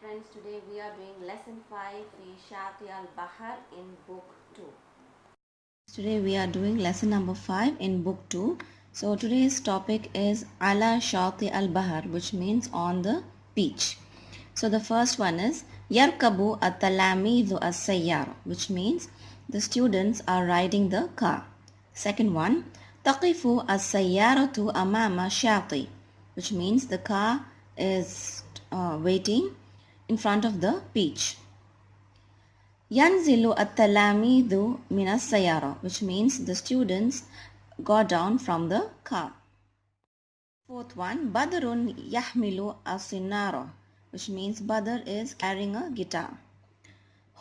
Friends, today we are doing lesson 5 في الشاطي البحر in book 2. Today we are doing lesson number 5 in book 2. So today's topic is على شاطئ البحر, which means on the beach. So the first one is يركب التلاميذ السيارة, which means the students are riding the car. Second one, تقف السيارة أمام شاطئ, which means the car is waiting in front of the beach. ينزل التلاميذ من السيارة, which means the students got down from the car. Fourth one, بدر يحمل السنارة, which means Badr is carrying a guitar.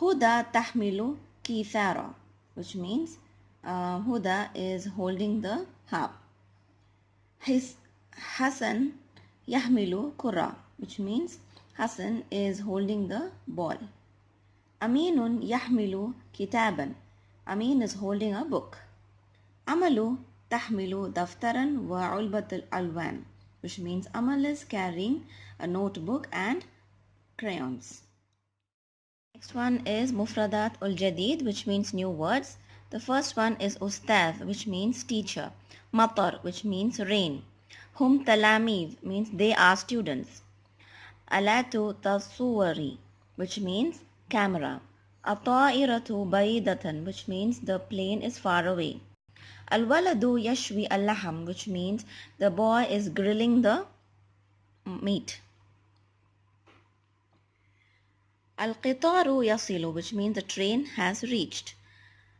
هدى تحمل كيثارة, which means Huda is holding the harp. Hassan يحمل كرة, which means Hassan is holding the ball. أمين يحمل كتابا, Amin is holding a book. أمل تحمل دفترا وعلبة الألوان, which means Amal is carrying a notebook and crayons. Next one is مفردات الجديد, which means new words. The first one is أستاذ, which means teacher. مطر, which means rain. هم تلاميذ means they are students. آلات تصوير, which means camera. الطائرة بعيدة, which means the plane is far away. الولد يشوي اللحم, which means the boy is grilling the meat. القطار يصل, which means the train has reached.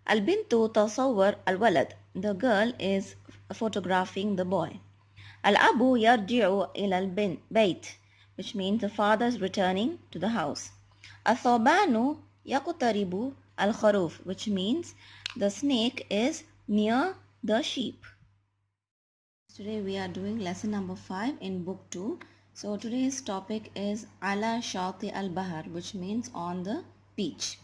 البنت تصور الولد, the girl is photographing the boy. الأب يرجع إلى البيت, which means the father is returning to the house. الثعبان يقترب الخروف, which means the snake is near the sheep. Today we are doing lesson number 5 in book 2. So today's topic is على شاطئ البحر, which means on the beach.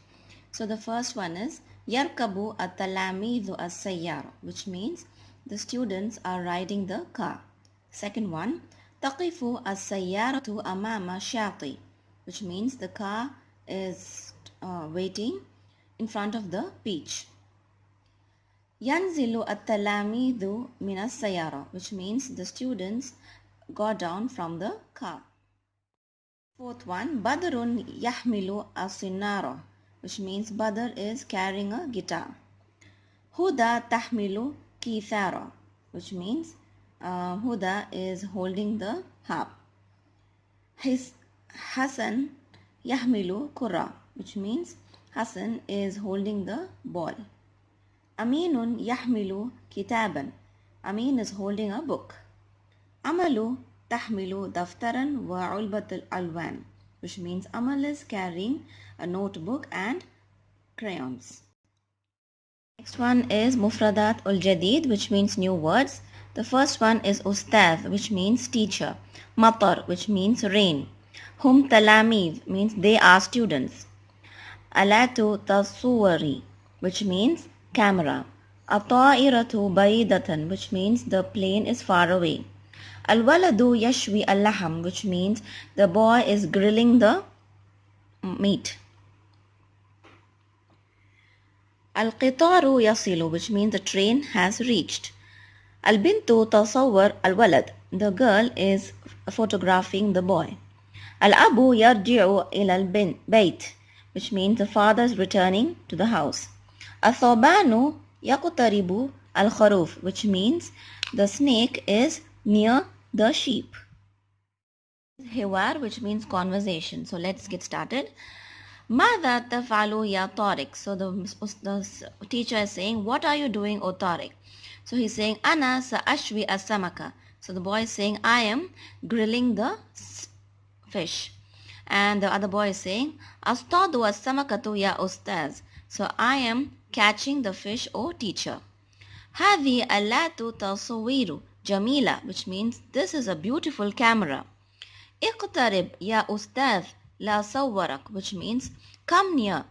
So the first one is يركب التلاميذ السيارة, which means the students are riding the car. Second one, تقف السيارة أمام شاطئ, which means the car is waiting in front of the beach. ينزل التلاميذ من السيارة, which means the students got down from the car. Fourth one, بدر يحمل السنارة, which means Badr is carrying a guitar. هدى تحمل كيثارة, which means Huda is holding the harp. Hassan يحمل كرة, which means Hassan is holding the ball. أمين يحمل كتابا, Amin is holding a book. أمل تحمل دفترا وعلبة الألوان, which means Amal is carrying a notebook and crayons. Next one is مفردات الجديد, which means new words. The first one is أستاذ, which means teacher. مطر, which means rain. هم تلاميذ means they are students. آلات تصوير, which means camera. الطائرة بعيدة, which means the plane is far away. الولد يشوي اللحم, which means the boy is grilling the meat. القطار يصل, which means the train has reached. البنت تصور الولد, the girl is photographing the boy. الأب يرجع إلى البيت, which means the father is returning to the house. الثعبان يقترب الخروف, which means the snake is near the sheep. حوار, which means conversation. So let's get started. ماذا تفعل يا طارق? So the teacher is saying, what are you doing, O Tariq? So he's saying, أنا سأشوي السمكة. So the boy is saying, I am grilling the fish. And the other boy is saying, أصطاد السمكة يا أستاذ. So I am catching the fish, O teacher. هذه آلات تصوير جميلة, which means this is a beautiful camera. اقترب يا أستاذ لا صورك, which means come near,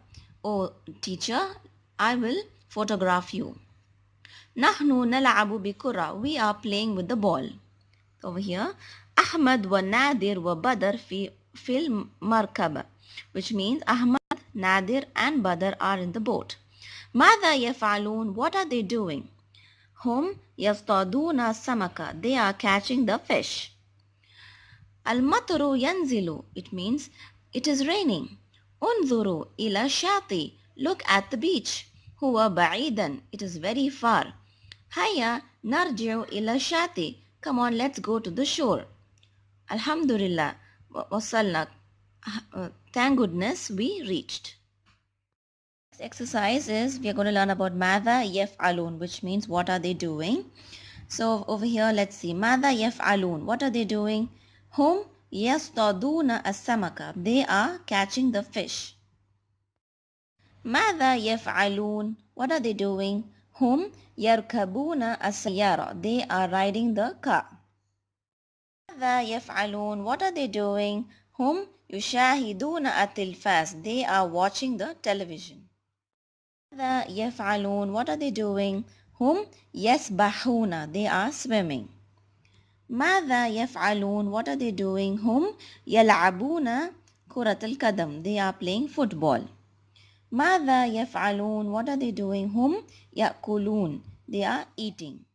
O teacher, I will photograph you. نحن نلعب بكرة, we are playing with the ball. Over here, أحمد ونادر وبدر في fil markaba, which means Ahmad, Nadir and Badr are in the boat. ماذا يفعلون? What are they doing? هم يصطادون السمكة. They are catching the fish. المطر ينزل. It means it is raining. انظروا إلى الشاطي. Look at the beach. هو بعيدا. It is very far. هيا نرجع إلى الشاطئ. Come on, let's go to the shore. Alhamdulillah, وصلنا. Thank goodness we reached. This exercise is we are going to learn about ماذا يفعلون, which means what are they doing. So over here, let's see. ماذا يفعلون? What are they doing? هم يصطادون السمكة. They are catching the fish. ماذا يفعلون? What are they doing? هم يركبون السيارة. They are riding the car. ماذا يفعلون? What are they doing? هم يشاهدون التلفاز. They are watching the television. ماذا يفعلون? What are they doing? هم يسبحون. They are swimming. ماذا يفعلون? What are they doing? هم يلعبون كرة القدم. They are playing football. ماذا يفعلون? What are they doing? هم يأكلون. They are eating.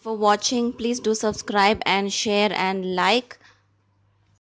For watching, please do subscribe and share and like